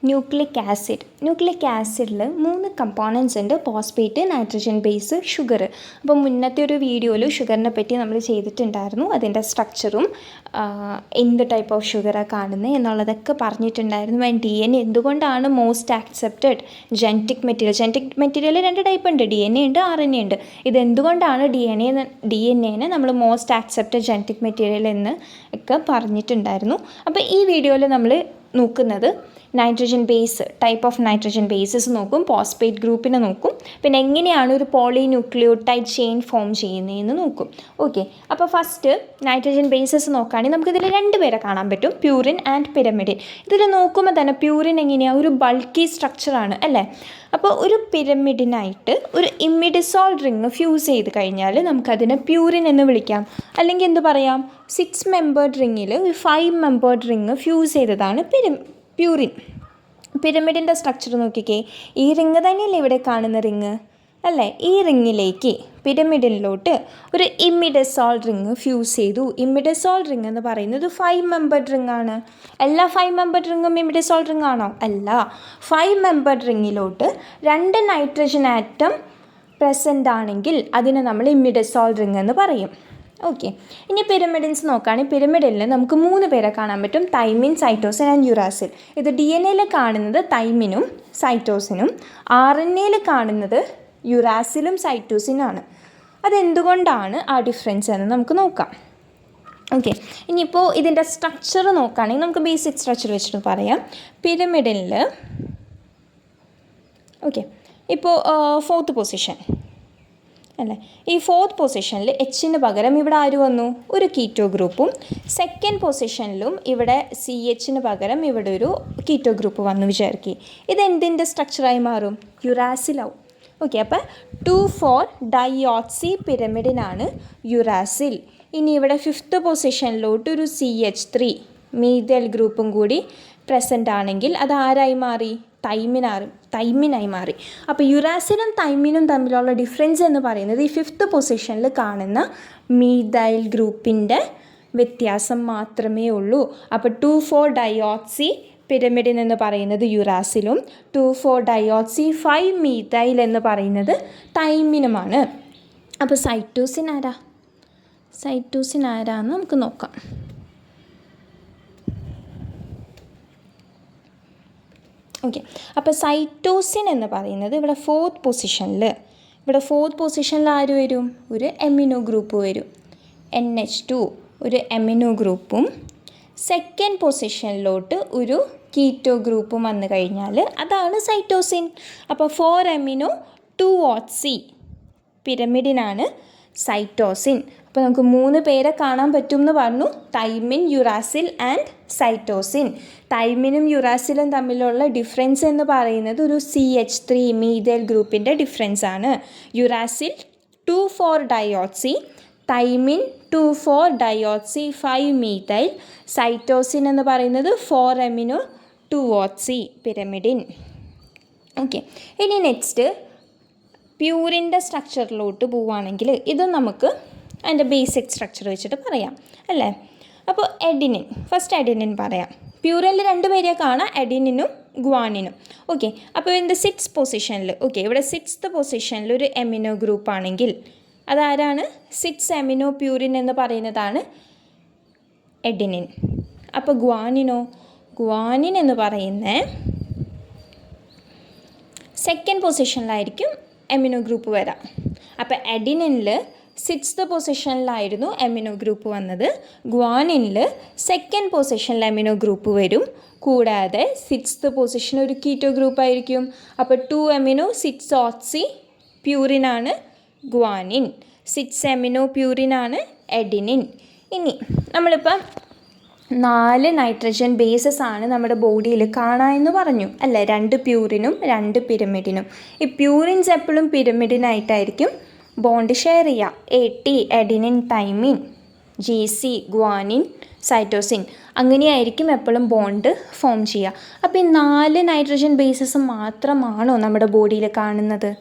Nucleic ആസിഡിൽ 3 components ഉണ്ട്: phosphate, nitrogen base, sugar. അപ്പോൾ മുന്നത്തെ ഒരു വീഡിയോയിൽ ഷുഗറിനെ പറ്റി നമ്മൾ ചെയ്തിട്ടുണ്ടായിരുന്നു. അതിൻ്റെ സ്ട്രക്ചറും എന്ത് ടൈപ്പ് ഓഫ് ഷുഗറാണ് കാണുന്നത് എന്നുള്ളതൊക്കെ പറഞ്ഞിട്ടുണ്ടായിരുന്നു. ആൻഡ് DNA എന്തുകൊണ്ടാണ് most accepted genetic material 2 type ഉണ്ട്: DNA ഉണ്ട്, RNA ഉണ്ട്. ഇതെന്തുകൊണ്ടാണ് DNA നമ്മൾ മോസ്റ്റ് ആക്സെപ്റ്റഡ് ജനറ്റിക് മെറ്റീരിയൽ എന്ന് ഒക്കെ പറഞ്ഞിട്ടുണ്ടായിരുന്നു. അപ്പോൾ ഈ വീഡിയോയിൽ നമ്മൾ നോക്കുന്നത് nitrogen base, type of nitrogen bases നോക്കും, ഫോസ്ഫേറ്റ് ഗ്രൂപ്പിനെ നോക്കും, പിന്നെ എങ്ങനെയാണ് ഒരു പോളിന്യൂക്ലിയോടൈഡ് ചെയിൻ ഫോം ചെയ്യുന്നതെന്ന് നോക്കും. ഓക്കെ, അപ്പോൾ ഫസ്റ്റ് നൈട്രജൻ ബേസസ് നോക്കുകയാണെങ്കിൽ നമുക്കിതിൽ 2 പേരെ കാണാൻ പറ്റും: പ്യൂരിൻ ആൻഡ് പിരമിഡിൻ. ഇതിൽ നോക്കുമ്പോൾ തന്നെ പ്യൂരിൻ എങ്ങനെയാണ്? ഒരു ബൾക്കി സ്ട്രക്ചറാണ് അല്ലേ? അപ്പോൾ ഒരു പിരമിഡിനായിട്ട് ഒരു ഇമിഡിസോൾ റിങ് ഫ്യൂസ് ചെയ്ത് കഴിഞ്ഞാൽ നമുക്കതിനെ പ്യൂരിൻ എന്ന് വിളിക്കാം. അല്ലെങ്കിൽ എന്ത് പറയാം? 6 മെമ്പേർഡ് റിങ്ങിൽ ഒരു 5 മെമ്പേർഡ് റിങ് ഫ്യൂസ് ചെയ്തതാണ് പ്യൂരിൻ. പിരമിഡിൻ്റെ സ്ട്രക്ചർ നോക്കിക്കേ. ഈ റിങ് തന്നെയല്ലേ ഇവിടെ കാണുന്ന റിങ് അല്ലേ? ഈ റിങ്ങിലേക്ക്, പിരമിഡിനിലോട്ട് ഒരു ഇമിഡസോൾ റിങ് ഫ്യൂസ് ചെയ്തു. ഇമിഡസോൾ റിങ് എന്ന് പറയുന്നത് 5 മെമ്പേർഡ് റിങ് ആണ്. എല്ലാ 5 മെമ്പേർഡ് റിങ്ങും ഇമിഡസോൾ റിങ് ആണോ? അല്ല. 5 മെമ്പേർഡ് റിങ്ങിലോട്ട് 2 നൈട്രജൻ ആറ്റം പ്രസൻ്റ് ആണെങ്കിൽ അതിനെ നമ്മൾ ഇമിഡസോൾ റിങ് എന്ന് പറയും. ഓക്കെ, ഇനി പിരമിഡിൻസ് നോക്കുകയാണെങ്കിൽ പിരമിഡിനിൽ നമുക്ക് 3 പേരെ കാണാൻ പറ്റും: തൈമിൻ, സൈറ്റോസിൻ ആൻഡ് യുറാസിൽ. ഇത് DNA കാണുന്നത് തൈമിനും സൈറ്റോസിനും, RNA കാണുന്നത് യുറാസിലും സൈറ്റോസിനാണ്. അതെന്തുകൊണ്ടാണ് ആ ഡിഫറൻസ് എന്ന് നമുക്ക് നോക്കാം. ഓക്കെ, ഇനിയിപ്പോൾ ഇതിൻ്റെ സ്ട്രക്ചർ നോക്കുകയാണെങ്കിൽ നമുക്ക് ബേസിക് സ്ട്രക്ചർ വെച്ചിട്ട് പറയാം. പിരമിഡിനിൽ ഓക്കെ, ഇപ്പോൾ 4th പൊസിഷൻ അല്ലേ? ഈ 4th പൊസിഷനിൽ Hന് പകരം ഇവിടെ ആര് വന്നു? ഒരു കീറ്റോ ഗ്രൂപ്പും. 2nd പൊസിഷനിലും ഇവിടെ CHന് പകരം ഇവിടെ ഒരു കീറ്റോ ഗ്രൂപ്പ് വന്നു വിചാരിക്കുക. ഇതെന്തിൻ്റെ സ്ട്രക്ചറായി മാറും? യുറാസിലാവും. ഓക്കെ, അപ്പോൾ 2,4-ഡയോക്സി പിരമിഡിനാണ് യുറാസിൽ. ഇനി ഇവിടെ 5th പൊസിഷനിലോട്ട് ഒരു CH3 മീഥൈൽ ഗ്രൂപ്പും കൂടി പ്രസൻ്റ് ആണെങ്കിൽ അത് ആരായി മാറി? തൈമിനായി മാറി. അപ്പോൾ യുറാസിലും തൈമിനും തമ്മിലുള്ള ഡിഫറൻസ് എന്ന് പറയുന്നത് ഈ 5th പൊസിഷനിൽ കാണുന്ന മീഥൈൽ ഗ്രൂപ്പിൻ്റെ വ്യത്യാസം മാത്രമേ ഉള്ളൂ. അപ്പോൾ 2,4-ഡയോക്സി പിരമിഡിൻ എന്ന് പറയുന്നത് യുറാസിലും 2,4-ഡയോക്സി 5-മീഥൈൽ എന്ന് പറയുന്നത് തൈമിനുമാണ്. അപ്പോൾ സൈറ്റോസിൻ ആരാന്ന് നമുക്ക് നോക്കാം. ഓക്കെ, അപ്പോൾ സൈറ്റോസിൻ എന്ന് പറയുന്നത് ഇവിടെ 4th പൊസിഷനിൽ ആര് വരും? ഒരു എമിനോ ഗ്രൂപ്പ് വരും, NH2 ഒരു എമിനോ ഗ്രൂപ്പും. 2nd പൊസിഷനിലോട്ട് ഒരു കീറ്റോ ഗ്രൂപ്പും വന്നു കഴിഞ്ഞാൽ അതാണ് സൈറ്റോസിൻ. അപ്പോൾ 4-amino-2-OC പിരമിഡിനാണ് സൈറ്റോസിൻ. അപ്പോൾ നമുക്ക് 3 പേരെ കാണാൻ പറ്റും എന്ന് പറഞ്ഞു: തൈമിൻ, യുറാസിൽ ആൻഡ് സൈറ്റോസിൻ. തൈമിനും യുറാസിലും തമ്മിലുള്ള ഡിഫറൻസ് എന്ന് പറയുന്നത് ഒരു CH3 മീഥൈൽ ഗ്രൂപ്പിൻ്റെ ഡിഫറൻസ് ആണ്. യുറാസിൽ 2,4-ഡയോക്സി, തൈമിൻ 2,4-ഡയോക്സി 5-മീഥൈൽ, സൈറ്റോസിൻ എന്ന് പറയുന്നത് 4-amino-2-OC പിരമിഡിൻ. ഓക്കെ, ഇനി നെക്സ്റ്റ് പ്യൂരിൻ്റെ സ്ട്രക്ചറിലോട്ട് പോവുകയാണെങ്കിൽ ഇത് നമുക്ക് അതിൻ്റെ ബേസിക് സ്ട്രക്ചർ വെച്ചിട്ട് പറയാം അല്ലേ? അപ്പോൾ ഫസ്റ്റ് എഡിനിൻ പറയാം. പ്യൂരിനിൽ 2 പേരെ കാണാം: എഡിനിനും ഗ്വാനിനും. ഓക്കെ, അപ്പോൾ ഇതിൻ്റെ 6th പൊസിഷനിൽ, ഓക്കെ, ഇവിടെ 6th പൊസിഷനിൽ ഒരു എമിനോ ഗ്രൂപ്പ് ആണെങ്കിൽ അതാരാണ്? 6-amino പ്യൂരിൻ എന്ന് പറയുന്നതാണ് എഡിനിൻ. അപ്പോൾ ഗ്വാനിൻ എന്ന് പറയുന്ന 2nd പൊസിഷനിലായിരിക്കും എമിനോ ഗ്രൂപ്പ് വരാം. അപ്പോൾ എഡിനിനിൽ 6th പൊസിഷനിലായിരുന്നു എമിനോ ഗ്രൂപ്പ് വന്നത്. ഗ്വാനിനിൽ 2nd പൊസിഷനിൽ എമിനോ ഗ്രൂപ്പ് വരും. കൂടാതെ 6th പൊസിഷൻ ഒരു കീറ്റോ ഗ്രൂപ്പ് ആയിരിക്കും. അപ്പോൾ 2-amino-6-OC പ്യൂരിനാണ് ഗ്വാനിൻ, 6-amino പ്യൂരിനാണ് എഡിനിൻ. ഇനി നമ്മളിപ്പം 4 നൈട്രജൻ ബേസസ് ആണ് നമ്മുടെ ബോഡിയിൽ കാണാമെന്ന് പറഞ്ഞു അല്ലേ? 2 പ്യൂരിനും 2 പിരമിഡിനും. ഈ പ്യൂരിൻസ് എപ്പോഴും പിരമിഡിനായിട്ടായിരിക്കും ബോണ്ട് ഷെയർ ചെയ്യുക. AT adenine, thymine, GC guanine, cytosine, അങ്ങനെയായിരിക്കും എപ്പോഴും ബോണ്ട് ഫോം ചെയ്യുക. അപ്പോൾ ഈ 4 നൈട്രജൻ ബേസസ് മാത്രമാണോ നമ്മുടെ ബോഡിയിൽ കാണുന്നത്?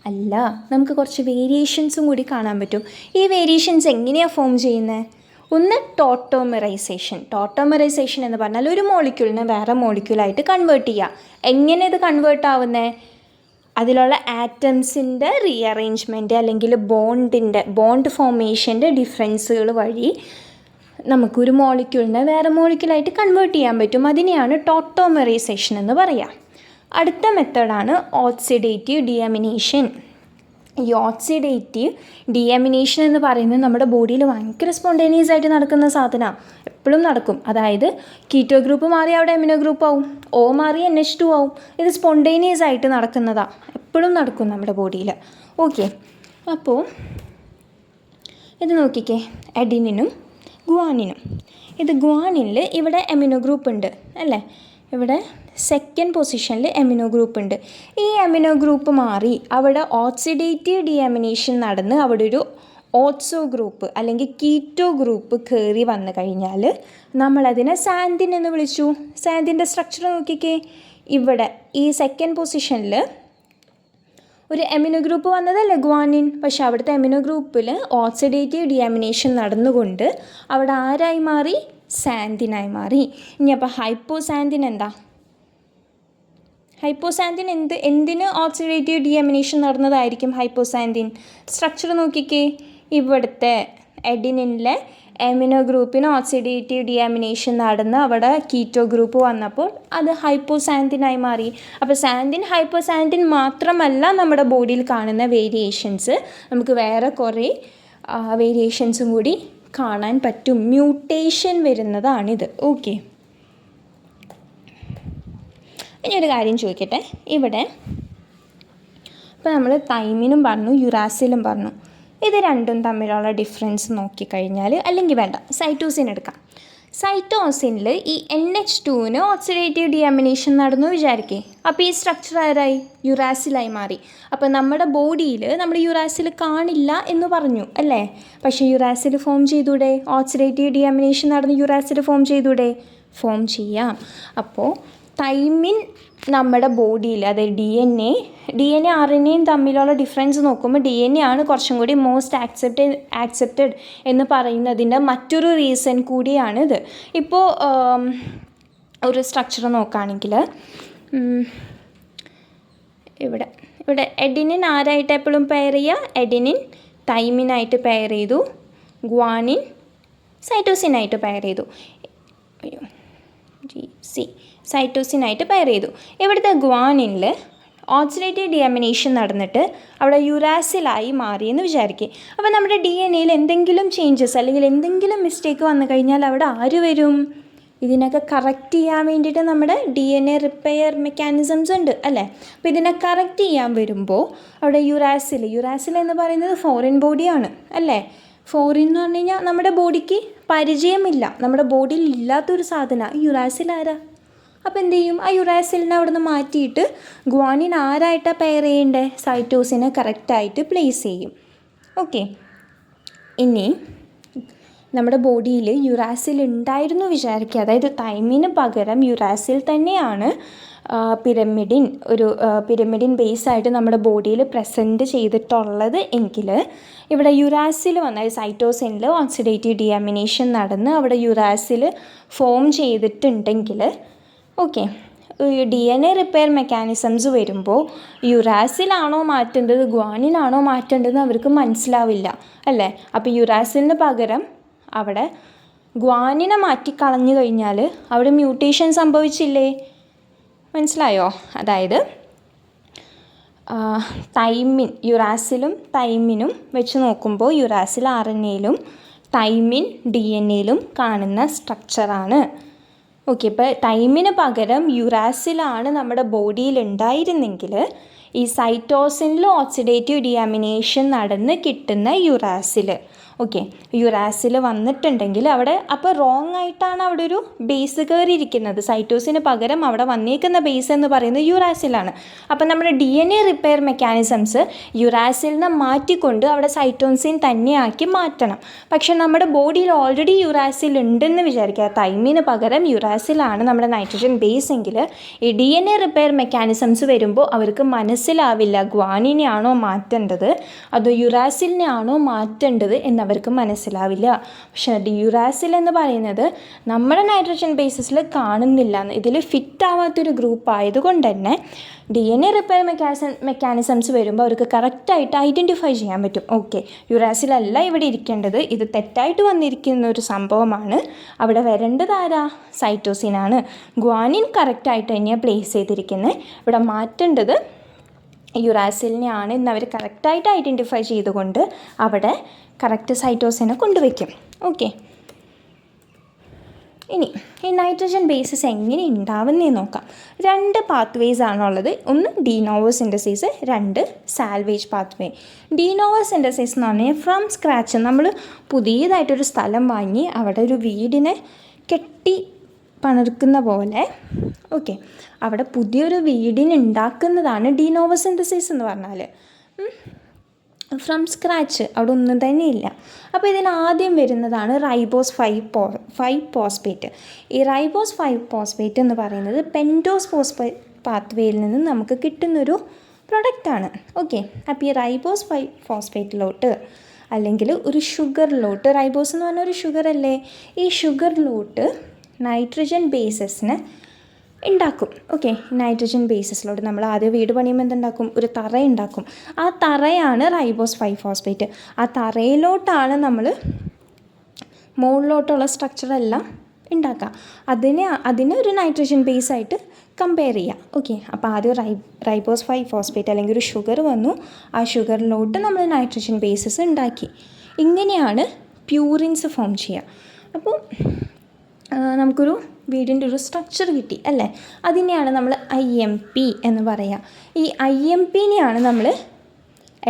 അല്ല, നമുക്ക് കുറച്ച് വേരിയേഷൻസും കൂടി കാണാൻ പറ്റും. ഈ വേരിയേഷൻസ് എങ്ങനെയാണ് ഫോം ചെയ്യുന്നത്? ഒന്ന് ടോട്ടോമെറൈസേഷൻ എന്ന് പറഞ്ഞാൽ ഒരു മോളിക്യൂളിനെ വേറെ മോളിക്യൂളായിട്ട് കൺവേർട്ട് ചെയ്യുക. എങ്ങനെ ഇത് കൺവേർട്ട് ആവുന്നത്? അതിലുള്ള ആറ്റംസിൻ്റെ റീഅറേഞ്ച്മെൻറ്റ് അല്ലെങ്കിൽ ബോണ്ട് ഫോർമേഷൻ്റെ ഡിഫറൻസുകൾ വഴി നമുക്കൊരു മോളിക്യൂളിനെ വേറെ മോളിക്യൂളായിട്ട് കൺവേർട്ട് ചെയ്യാൻ പറ്റും. അതിനെയാണ് ടോട്ടോമെറൈസേഷൻ എന്ന് പറയുക. അടുത്ത മെത്തേഡാണ് ഓക്സിഡേറ്റീവ് ഡിഅമിനേഷൻ. ഈ ഓക്സിഡേറ്റീവ് ഡിഅമിനേഷൻ എന്ന് പറയുന്നത് നമ്മുടെ ബോഡിയിൽ ഭയങ്കര സ്പോണ്ടേനിയസ് ആയിട്ട് നടക്കുന്ന സാധനമാണ്. എപ്പോഴും നടക്കും. അതായത് കീറ്റോ ഗ്രൂപ്പ് മാറി അവിടെ എമിനോ ഗ്രൂപ്പ് ആവും, O മാറി NH2 ആവും. ഇത് സ്പോണ്ടേനിയസ് ആയിട്ട് നടക്കുന്നതാണ്, എപ്പോഴും നടക്കും നമ്മുടെ ബോഡിയിൽ. ഓക്കെ, അപ്പോൾ ഇത് നോക്കിക്കേ, അഡിനിനും ഗ്വാനിനും. ഇത് ഗ്വാനിനിൽ ഇവിടെ എമിനോ ഗ്രൂപ്പ് ഉണ്ട് അല്ലേ, ഇവിടെ സെക്കൻഡ് പൊസിഷനിൽ എമിനോ ഗ്രൂപ്പ് ഉണ്ട്. ഈ എമിനോ ഗ്രൂപ്പ് മാറി അവിടെ ഓക്സിഡേറ്റീവ് ഡിഅമിനേഷൻ നടന്ന് അവിടെ ഒരു ഓട്സോ ഗ്രൂപ്പ് അല്ലെങ്കിൽ കീറ്റോ ഗ്രൂപ്പ് കയറി വന്നു കഴിഞ്ഞാൽ നമ്മളതിനെ സാന്തിൻ എന്ന് വിളിച്ചു. സാന്തിൻ്റെ സ്ട്രക്ചർ നോക്കിക്കേ, ഇവിടെ ഈ സെക്കൻഡ് പൊസിഷനിൽ ഒരു എമിനോ ഗ്രൂപ്പ് വന്നതല്ലേ ഗ്വാനിൻ, പക്ഷേ അവിടുത്തെ എമിനോ ഗ്രൂപ്പിൽ ഓക്സിഡേറ്റീവ് ഡിഅമിനേഷൻ നടന്നുകൊണ്ട് അവിടെ ആരായി മാറി? സാന്തിനായി മാറി. ഇനി അപ്പോൾ ഹൈപ്പോസാന്തിൻ എന്താ? ഹൈപ്പോസാന്തിൻ എന്തിന് ഓക്സിഡേറ്റീവ് ഡിഅമിനേഷൻ നടന്നതായിരിക്കും ഹൈപ്പോസാന്തിൻ? സ്ട്രക്ചർ നോക്കിക്കേ, ഇവിടുത്തെ എഡിനിലെ എമിനോ ഗ്രൂപ്പിന് ഓക്സിഡേറ്റീവ് ഡിഅമിനേഷൻ നടന്ന് അവിടെ കീറ്റോ ഗ്രൂപ്പ് വന്നപ്പോൾ അത് ഹൈപ്പോസാന്തിനായി മാറി. അപ്പോൾ സാന്തിൻ ഹൈപ്പോസാന്തിൻ മാത്രമല്ല നമ്മുടെ ബോഡിയിൽ കാണുന്ന വേരിയേഷൻസ്, നമുക്ക് വേറെ കുറേ വേരിയേഷൻസും കൂടി കാണാൻ പറ്റും. മ്യൂട്ടേഷൻ വരുന്നതാണിത്. ഓക്കെ, ഇനി ഒരു കാര്യം ചോദിക്കട്ടെ. ഇവിടെ ഇപ്പോൾ നമ്മൾ തൈമിനും പറഞ്ഞു, യുറാസിലും പറഞ്ഞു. ഇത് രണ്ടും തമ്മിലുള്ള ഡിഫറൻസ് നോക്കിക്കഴിഞ്ഞാൽ, അല്ലെങ്കിൽ വേണ്ട, സൈറ്റോസിൻ എടുക്കാം. സൈറ്റോസിനിൽ ഈ NH2-ന് ഓക്സിഡേറ്റീവ് ഡിഅമിനേഷൻ നടന്നു വിചാരിക്കേ. അപ്പോൾ ഈ സ്ട്രക്ചർ ആരായി? യുറാസിലായി മാറി. അപ്പോൾ നമ്മുടെ ബോഡിയിൽ നമ്മൾ യുറാസിൽ കാണില്ല എന്ന് പറഞ്ഞു അല്ലേ, പക്ഷേ യുറാസിൽ ഫോം ചെയ്തൂടെ? ഓക്സിഡേറ്റീവ് ഡിഅമിനേഷൻ നടന്ന് യുറാസിൽ ഫോം ചെയ്തൂടെ? ഫോം ചെയ്യാം. അപ്പോൾ തൈമിൻ നമ്മുടെ ബോഡിയിൽ, അതായത് DNA RNAയും തമ്മിലുള്ള ഡിഫറൻസ് നോക്കുമ്പോൾ DNA ആണ് കുറച്ചും കൂടി മോസ്റ്റ് ആക്സെപ്റ്റഡ് എന്ന് പറയുന്നതിൻ്റെ മറ്റൊരു റീസൺ കൂടിയാണിത്. ഇപ്പോൾ ഒരു സ്ട്രക്ചർ നോക്കുകയാണെങ്കിൽ ഇവിടെ എഡിനിൻ ആരായിട്ട് എപ്പോഴും പെയർ ചെയ്യുക? എഡിനിൻ തൈമിനായിട്ട് പെയർ ചെയ്തു, ഗ്വാനിൻ സൈറ്റോസിനായിട്ട് പെയർ ചെയ്തു, സൈറ്റോസിനായിട്ട് പെയർ ചെയ്തു. ഇവിടുത്തെ ഗ്വാനിനിൽ ഓക്സിഡേറ്റീവ് ഡിഅമിനേഷൻ നടന്നിട്ട് അവിടെ യുറാസിലായി മാറിയെന്ന് വിചാരിക്കുക. അപ്പോൾ നമ്മുടെ DNA-യിൽ എന്തെങ്കിലും ചേഞ്ചസ് അല്ലെങ്കിൽ എന്തെങ്കിലും മിസ്റ്റേക്ക് വന്നു കഴിഞ്ഞാൽ അവിടെ ആര് വരും? ഇതിനൊക്കെ കറക്റ്റ് ചെയ്യാൻ വേണ്ടിയിട്ട് നമ്മുടെ DNA റിപ്പയർ മെക്കാനിസംസ് ഉണ്ട് അല്ലേ. അപ്പോൾ ഇതിനെ കറക്റ്റ് ചെയ്യാൻ വരുമ്പോൾ അവിടെ യുറാസിൽ എന്ന് പറയുന്നത് ഫോറിൻ ബോഡിയാണ് അല്ലേ. ഫോറിൻ എന്ന് പറഞ്ഞു കഴിഞ്ഞാൽ നമ്മുടെ ബോഡിക്ക് പരിചയമില്ല, നമ്മുടെ ബോഡിയിൽ ഇല്ലാത്തൊരു സാധനമാണ് യുറാസിൽ. ആരാ? അപ്പോൾ എന്ത് ചെയ്യും? ആ യുറാസിലിനെ അവിടെ നിന്ന് മാറ്റിയിട്ട് ഗ്വാനിൻ ആരായിട്ടാണ് പെയർ ചെയ്യേണ്ടത്? സൈറ്റോസിനെ കറക്റ്റായിട്ട് പ്ലേസ് ചെയ്യും. ഓക്കെ, ഇനി നമ്മുടെ ബോഡിയിൽ യുറാസിൽ ഉണ്ടായിരുന്നു വിചാരിക്കുക, അതായത് തൈമിന് പകരം യുറാസിൽ തന്നെയാണ് പിരമിഡിൻ ബേസായിട്ട് നമ്മുടെ ബോഡിയിൽ പ്രസൻറ്റ് ചെയ്തിട്ടുള്ളത് എങ്കിൽ ഇവിടെ യുറാസിൽ വന്ന സൈറ്റോസിനിൽ ഓക്സിഡേറ്റീവ് ഡിഅമിനേഷൻ നടന്ന് അവിടെ യുറാസിൽ ഫോം ചെയ്തിട്ടുണ്ടെങ്കിൽ ഓക്കെ, DNA റിപ്പയർ മെക്കാനിസംസ് വരുമ്പോൾ യുറാസിലാണോ മാറ്റേണ്ടത് ഗ്വാനിനാണോ മാറ്റേണ്ടതെന്ന് അവർക്ക് മനസ്സിലാവില്ല അല്ലേ. അപ്പോൾ യുറാസിലിന് പകരം അവിടെ ഗ്വാനിനെ മാറ്റിക്കളഞ്ഞു കഴിഞ്ഞാൽ അവിടെ മ്യൂട്ടേഷൻ സംഭവിച്ചില്ലേ? മനസ്സിലായോ? അതായത് യുറാസിലും തൈമിനും വെച്ച് നോക്കുമ്പോൾ യുറാസിൽ RNA-യിലും തൈമിൻ DNA-യിലും കാണുന്ന സ്ട്രക്ചറാണ്. ഓക്കെ, ഇപ്പോൾ തൈമിന് പകരം യുറാസിലാണ് നമ്മുടെ ബോഡിയിൽ ഉണ്ടായിരുന്നെങ്കിൽ ഈ സൈറ്റോസിനിൽ ഓക്സിഡേറ്റീവ് ഡിഅമിനേഷൻ നടന്ന് കിട്ടുന്ന യുറാസിൽ വന്നിട്ടുണ്ടെങ്കിൽ അവിടെ അപ്പോൾ റോങ് ആയിട്ടാണ് അവിടെ ഒരു ബേസ് കയറിയിരിക്കുന്നത്. സൈറ്റോസിന് പകരം അവിടെ വന്നേക്കുന്ന ബേസ് എന്ന് പറയുന്നത് യുറാസിലാണ്. അപ്പോൾ നമ്മുടെ DNA റിപ്പയർ മെക്കാനിസംസ് യുറാസിലിനെ മാറ്റിക്കൊണ്ട് അവിടെ സൈറ്റോസിൻ തന്നെയാക്കി മാറ്റണം. പക്ഷെ നമ്മുടെ ബോഡിയിൽ ഓൾറെഡി യുറാസിൽ ഉണ്ടെന്ന് വിചാരിക്കുക, തൈമിന് പകരം യുറാസിലാണ് നമ്മുടെ നൈട്രജൻ ബേസ് എങ്കിൽ ഈ DNA റിപ്പയർ മെക്കാനിസംസ് വരുമ്പോൾ അവർക്ക് മനസ്സിലാവില്ല ഗ്വാനിനെയാണോ മാറ്റേണ്ടത് അതോ യുറാസിലിനെ ആണോ മാറ്റേണ്ടത് എന്നവർക്ക് മനസ്സിലാവില്ല. പക്ഷേ യുറാസിൽ എന്ന് പറയുന്നത് നമ്മുടെ നൈട്രജൻ ബേസിസിൽ കാണുന്നില്ല, ഇതിൽ ഫിറ്റ് ആവാത്തൊരു ഗ്രൂപ്പ് ആയതുകൊണ്ട് തന്നെ DNA റിപ്പയർ മെക്കാനിസംസ് വരുമ്പോൾ അവർക്ക് കറക്റ്റായിട്ട് ഐഡൻറ്റിഫൈ ചെയ്യാൻ പറ്റും. ഓക്കെ, യുറാസിലല്ല ഇവിടെ ഇരിക്കേണ്ടത്, ഇത് തെറ്റായിട്ട് വന്നിരിക്കുന്ന ഒരു സംഭവമാണ്, അവിടെ വരേണ്ടത് ആരാ? സൈറ്റോസിനാണ്. ഗ്വാനിൻ കറക്റ്റായിട്ട് തന്നെയാണ് പ്ലേസ് ചെയ്തിരിക്കുന്നത്, ഇവിടെ മാറ്റേണ്ടത് യുറാസിലിനെയാണ് എന്നവർ കറക്റ്റായിട്ട് ഐഡൻറ്റിഫൈ ചെയ്തുകൊണ്ട് അവിടെ കറക്റ്റ് സൈറ്റോസിനെ കൊണ്ടുവയ്ക്കും. ഓക്കെ, ഇനി ഈ നൈട്രജൻ ബേസസ് എങ്ങനെ ഉണ്ടാവുന്നതെന്ന് നോക്കാം. 2 പാത്വേസ് ആണുള്ളത്. ഒന്ന് ഡീനോവോ സിന്തസിസ്, 2 സാൽവേജ് പാത്വേ. ഡീനോവോ സിന്തസിസ് എന്ന് പറഞ്ഞാൽ ഫ്രം സ്ക്രാച്ച് നമ്മൾ പുതിയതായിട്ടൊരു സ്ഥലം വാങ്ങി അവിടെ ഒരു വീടിനെ കെട്ടി പണിർക്കുന്ന പോലെ, ഓക്കെ, അവിടെ പുതിയൊരു വീടിന് ഉണ്ടാക്കുന്നതാണ് ഡീനോവോ സിന്തസിസ് എന്ന് പറഞ്ഞാൽ. ഫ്രം സ്ക്രാച്ച് അവിടെ ഒന്നും തന്നെ ഇല്ല. അപ്പോൾ ഇതിനാദ്യം വരുന്നതാണ് റൈബോസ് 5 ഫോസ്ഫേറ്റ്. ഈ റൈബോസ് 5 ഫോസ്ഫേറ്റ് എന്ന് പറയുന്നത് പെൻറ്റോസ് ഫോസ്ഫേറ്റ് പാത്വേയിൽ നിന്ന് നമുക്ക് കിട്ടുന്നൊരു പ്രൊഡക്റ്റാണ്. ഓക്കെ, അപ്പോൾ ഈ റൈബോസ് 5 ഫോസ്ഫേറ്റിലോട്ട് അല്ലെങ്കിൽ ഒരു ഷുഗറിലോട്ട്, റൈബോസ് എന്ന് പറഞ്ഞാൽ ഒരു ഷുഗർ അല്ലേ, ഈ ഷുഗറിലോട്ട് നൈട്രജൻ ബേസസിന് ഉണ്ടാക്കും. ഓക്കെ, നൈട്രജൻ ബേസിസിലോട്ട് നമ്മൾ ആദ്യം വീട് പണിയുമ്പോൾ എന്തുണ്ടാക്കും? ഒരു തറ ഉണ്ടാക്കും. ആ തറയാണ് റൈബോസ് 5 ഫോസ്ഫേറ്റ്. ആ തറയിലോട്ടാണ് നമ്മൾ മുകളിലോട്ടുള്ള സ്ട്രക്ചറെല്ലാം ഉണ്ടാക്കുക. അതിനെ ഒരു നൈട്രജൻ ബേസായിട്ട് കമ്പയർ ചെയ്യുക. ഓക്കെ, അപ്പോൾ ആദ്യം റൈബോസ് 5 ഫോസ്ഫേറ്റ് അല്ലെങ്കിൽ ഒരു ഷുഗർ വന്നു, ആ ഷുഗറിലോട്ട് നമ്മൾ നൈട്രജൻ ബേസസ് ഉണ്ടാക്കി. ഇങ്ങനെയാണ് പ്യൂറിൻസ് ഫോം ചെയ്യുക. അപ്പോൾ നമുക്കൊരു വീടിൻ്റെ ഒരു സ്ട്രക്ചർ കിട്ടി അല്ലേ, അതിനെയാണ് നമ്മൾ IMP എന്ന് പറയുക. ഈ IMPനെയാണ് നമ്മൾ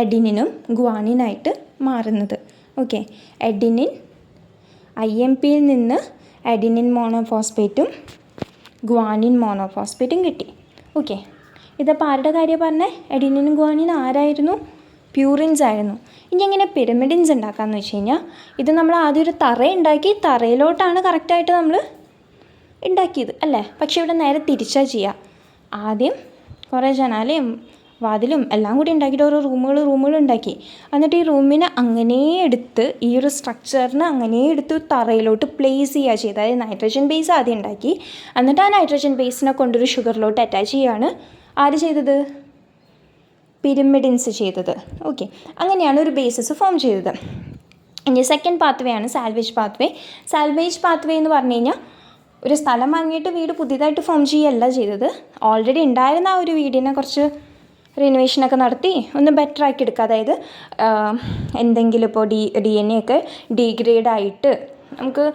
എഡിനിനും ഗ്വാനിനായിട്ട് മാറുന്നത്. ഓക്കെ, എഡിനിൻ IMPയിൽ നിന്ന് എഡിനിൻ മോണോഫോസ്ഫേറ്റും ഗ്വാനിൻ മോണോഫോസ്ഫേറ്റും കിട്ടി. ഓക്കെ, ഇതിപ്പോൾ ആരുടെ കാര്യം പറഞ്ഞേ? എഡിനിനും ഗ്വാനിനും ആരായിരുന്നു? പ്യൂറിൻസ് ആയിരുന്നു. ഇനി എങ്ങനെ പിരമിഡിൻസ് ഉണ്ടാക്കാമെന്ന് വെച്ച് കഴിഞ്ഞാൽ, ഇത് നമ്മൾ ആദ്യം ഒരു തറ ഉണ്ടാക്കി, തറയിലോട്ടാണ് കറക്റ്റായിട്ട് നമ്മൾ ഉണ്ടാക്കിയത് അല്ലേ. പക്ഷേ ഇവിടെ നേരെ തിരിച്ചാൽ ചെയ്യുക. ആദ്യം കുറേ ജനാലയും വാതിലും എല്ലാം കൂടി ഉണ്ടാക്കിയിട്ട് ഓരോ റൂമുകൾ ഉണ്ടാക്കി. എന്നിട്ട് ഈ റൂമിനെ അങ്ങനെ എടുത്ത്, ഈ ഒരു സ്ട്രക്ചറിനെ അങ്ങനെ എടുത്ത് തറയിലോട്ട് പ്ലേസ് ചെയ്യുക ചെയ്ത്. അതായത് നൈട്രജൻ ബേസ് ആദ്യം ഉണ്ടാക്കി, എന്നിട്ട് ആ നൈട്രജൻ ബേസിനെ കൊണ്ടൊരു ഷുഗറിലോട്ട് അറ്റാച്ച് ചെയ്യുകയാണ് ആര് ചെയ്തത്? പിരമിഡിൻസ് ചെയ്തത്. ഓക്കെ, അങ്ങനെയാണ് ഒരു ബേസിസ് ഫോം ചെയ്തത്. ഇനി സെക്കൻഡ് പാത്വേ ആണ് സാൽവേജ് പാത്വേ. സാൽവേജ് പാത്വേ എന്ന് പറഞ്ഞു കഴിഞ്ഞാൽ ഒരു സ്ഥലം വാങ്ങിയിട്ട് വീട് പുതിയതായിട്ട് ഫോം ചെയ്യുകയല്ല ചെയ്തത്, ഓൾറെഡി ഉണ്ടായിരുന്ന ആ ഒരു വീടിനെ കുറച്ച് റിനോവേഷനൊക്കെ നടത്തി ഒന്ന് ബെറ്റർ ആക്കി എടുക്കുക. അതായത് എന്തെങ്കിലും ഇപ്പോൾ DNA ഒക്കെ ഡീഗ്രേഡ് ആയിട്ട് നമുക്ക്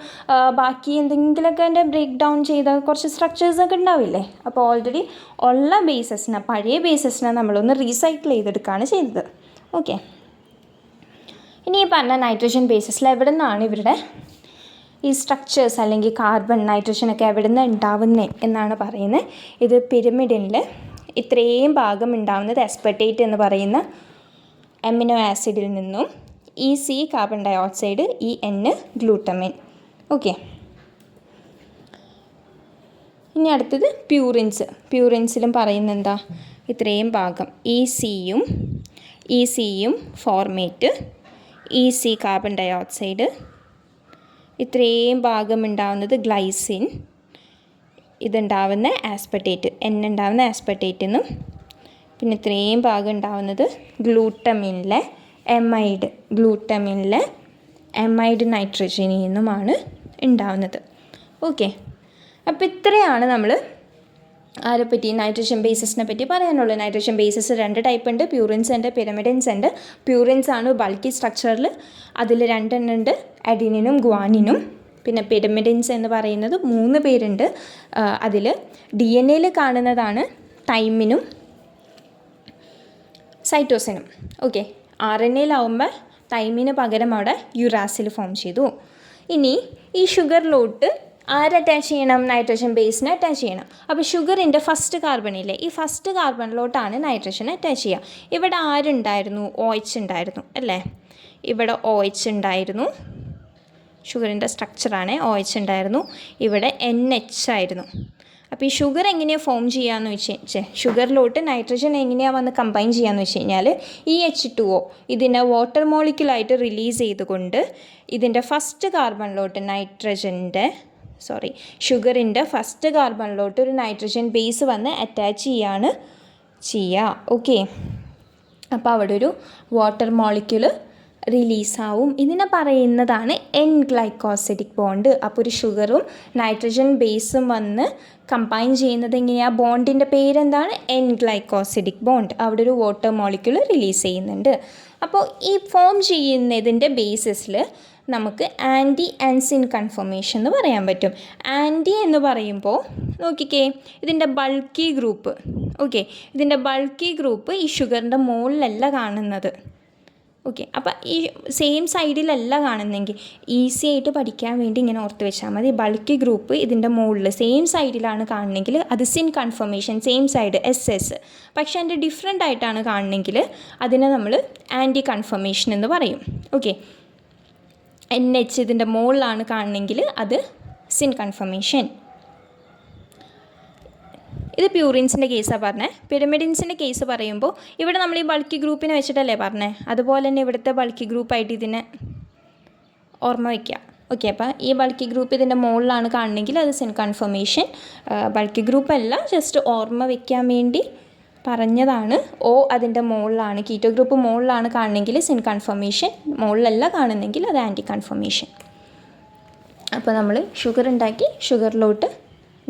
ബാക്കി എന്തെങ്കിലുമൊക്കെ അതിൻ്റെ ബ്രേക്ക് ഡൗൺ ചെയ്ത കുറച്ച് സ്ട്രക്ചേഴ്സൊക്കെ ഉണ്ടാവില്ലേ, അപ്പോൾ ഓൾറെഡി ഉള്ള ബേസസിനെ, പഴയ ബേസസിനെ നമ്മളൊന്ന് റീസൈക്കിൾ ചെയ്തെടുക്കുകയാണ് ചെയ്തത്. ഓക്കെ, ഇനി ഈ പറഞ്ഞ നൈട്രജൻ ബേസസിൽ എവിടെ നിന്നാണ് ഇവരുടെ ഈ സ്ട്രക്ചേഴ്സ് അല്ലെങ്കിൽ കാർബൺ, നൈട്രജനൊക്കെ എവിടെ നിന്ന് ഉണ്ടാവുന്നത് എന്നാണ് പറയുന്നത്. ഇത് പിരമിഡിനിൽ ഇത്രയും ഭാഗം ഉണ്ടാവുന്നത് എസ്പെർട്ടേറ്റ് എന്ന് പറയുന്ന അമിനോ ആസിഡിൽ നിന്നും, C carbon dioxide, N glutamine. Okay, ഇനി അടുത്തത് പ്യൂറിൻസിലും പറയുന്നത് എന്താ? ഇത്രയും ഭാഗം ECയും formate, C carbon dioxide, ഇത്രയും ഭാഗം ഉണ്ടാവുന്നത് ഗ്ലൈസിൻ, ഇതുണ്ടാവുന്ന ആസ്പെർട്ടേറ്റ്, N ഉണ്ടാവുന്ന ആസ്പെർട്ടേറ്റെന്നും, പിന്നെ ഇത്രയും ഭാഗം ഉണ്ടാവുന്നത് ഗ്ലൂട്ടമിനിലെ എമൈഡ് നൈട്രജനിൽ നിന്നുമാണ് ഉണ്ടാവുന്നത്. ഓക്കെ, അപ്പോൾ ഇത്രയാണ് നമ്മൾ ആരെപ്പറ്റി, നൈട്രജൻ ബേസസിനെ പറ്റി പറയാനുള്ളത്. നൈട്രജൻ ബേസസ് 2 ടൈപ്പ് ഉണ്ട്, പ്യൂറിൻസ് ഉണ്ട്, പിരമിഡിൻസ് ഉണ്ട്. പ്യൂറിൻസ് ആണ് ബൾക്കി സ്ട്രക്ചറിൽ, അതിൽ 2 എണ്ണം ഉണ്ട്, അഡിനിനും ഗ്വാനിനും. പിന്നെ പിരമിഡിൻസ് എന്ന് പറയുന്നത് 3 പേരുണ്ട്. അതിൽ DNA കാണുന്നതാണ് തൈമിനും സൈറ്റോസിനും. ഓക്കെ, RNAയിലാവുമ്പോൾ തൈമിന് പകരം അവിടെ യുറാസിൽ ഫോം ചെയ്തു. ഇനി ഈ ഷുഗറിലോട്ട് അറ്റാച്ച് ചെയ്യണം? നൈട്രജൻ ബേസിനെ അറ്റാച്ച് ചെയ്യണം. അപ്പോൾ ഷുഗറിൻ്റെ ഫസ്റ്റ് കാർബണില്ലേ, ഈ ഫസ്റ്റ് കാർബണിലോട്ടാണ് നൈട്രജൻ അറ്റാച്ച് ചെയ്യുക. ഇവിടെ ആരുണ്ടായിരുന്നു? OH ഉണ്ടായിരുന്നു അല്ലേ, ഇവിടെ OH ഉണ്ടായിരുന്നു, ഷുഗറിൻ്റെ സ്ട്രക്ചറാണ്, OH ഉണ്ടായിരുന്നു. ഇവിടെ NH ആയിരുന്നു. അപ്പോൾ ഈ ഷുഗർ എങ്ങനെയാണ് ഫോം ചെയ്യാമെന്ന് വെച്ച് ഷുഗറിലോട്ട് നൈട്രജൻ എങ്ങനെയാണ് വന്ന് കമ്പൈൻ ചെയ്യാമെന്ന് വെച്ച് കഴിഞ്ഞാൽ ഈ H2O ഇതിനെ വാട്ടർ മോളിക്യൂളായിട്ട് റിലീസ് ചെയ്തുകൊണ്ട് ഇതിൻ്റെ ഫസ്റ്റ് കാർബണിലോട്ട് ഷുഗറിൻ്റെ ഫസ്റ്റ് കാർബണിലോട്ട് ഒരു നൈട്രജൻ ബേസ് വന്ന് അറ്റാച്ച് ചെയ്യുക. ഓക്കെ, അപ്പോൾ അവിടെ ഒരു വാട്ടർ മോളിക്യൂള് റിലീസാവും. ഇതിനെ പറയുന്നതാണ് എൻ ഗ്ലൈക്കോസിഡിക് ബോണ്ട്. അപ്പോൾ ഒരു ഷുഗറും നൈട്രജൻ ബേസും വന്ന് കമ്പൈൻ ചെയ്യുന്നത് എങ്ങനെയാണ്? ബോണ്ടിൻ്റെ പേരെന്താണ്? N glycosidic bond. അവിടെ ഒരു വാട്ടർ മോളിക്യൂൾ റിലീസ് ചെയ്യുന്നുണ്ട്. അപ്പോൾ ഈ ഫോം ചെയ്യുന്നതിൻ്റെ ബേസിസിൽ നമുക്ക് ആൻറ്റി ആൻസിൻ കൺഫർമേഷൻ എന്ന് പറയാൻ പറ്റും. ആൻറ്റി എന്ന് പറയുമ്പോൾ നോക്കിക്കേ, ഇതിൻ്റെ ബൾക്കി ഗ്രൂപ്പ്, ഓക്കെ, ഇതിൻ്റെ ബൾക്കി ഗ്രൂപ്പ് ഈ ഷുഗറിൻ്റെ മുകളിലല്ല കാണുന്നത്. ഓക്കെ, അപ്പോൾ ഈ സെയിം സൈഡിലല്ല കാണുന്നെങ്കിൽ ഈസി ആയിട്ട് പഠിക്കാൻ വേണ്ടി ഇങ്ങനെ ഓർത്ത് വെച്ചാൽ മതി. ബൾക്കി ഗ്രൂപ്പ് ഇതിൻ്റെ മുകളിൽ സെയിം സൈഡിലാണ് കാണുന്നെങ്കിൽ അത് സിൻ കൺഫർമേഷൻ, സെയിം സൈഡ് SS. പക്ഷേ അതിൻ്റെ ഡിഫറെൻ്റ് ആയിട്ടാണ് കാണുന്നെങ്കിൽ അതിനെ നമ്മൾ ആൻറ്റി കൺഫർമേഷൻ എന്ന് പറയും. ഓക്കെ, NH ഇതിൻ്റെ മുകളിലാണ് കാണുന്നെങ്കിൽ അത് സിൻ കൺഫർമേഷൻ. ഇത് പ്യൂറിൻസിൻ്റെ കേസാണ് പറഞ്ഞത്. പിരമിഡിൻസിൻ്റെ കേസ് പറയുമ്പോൾ ഇവിടെ നമ്മൾ ഈ ബൾക്കി ഗ്രൂപ്പിനെ വെച്ചിട്ടല്ലേ പറഞ്ഞത്, അതുപോലെ തന്നെ ഇവിടുത്തെ ബൾക്കി ഗ്രൂപ്പായിട്ട് ഇതിനെ ഓർമ്മ വയ്ക്കുക. ഓക്കെ, അപ്പോൾ ഈ ബൾക്കി ഗ്രൂപ്പ് ഇതിൻ്റെ മുകളിലാണ് കാണണമെങ്കിൽ അത് സിൻ കൺഫർമേഷൻ. ബൾക്കി ഗ്രൂപ്പല്ല, ജസ്റ്റ് ഓർമ്മ വയ്ക്കാൻ വേണ്ടി പറഞ്ഞതാണ്. അതിൻ്റെ മുകളിലാണ്, കീറ്റോ ഗ്രൂപ്പ് മുകളിലാണ് കാണണമെങ്കിൽ സിൻ കൺഫർമേഷൻ, മുകളിലല്ല കാണുന്നെങ്കിൽ അത് ആൻറ്റി കൺഫർമേഷൻ. അപ്പോൾ നമ്മൾ ഷുഗർ ഉണ്ടാക്കി ഷുഗറിലോട്ട്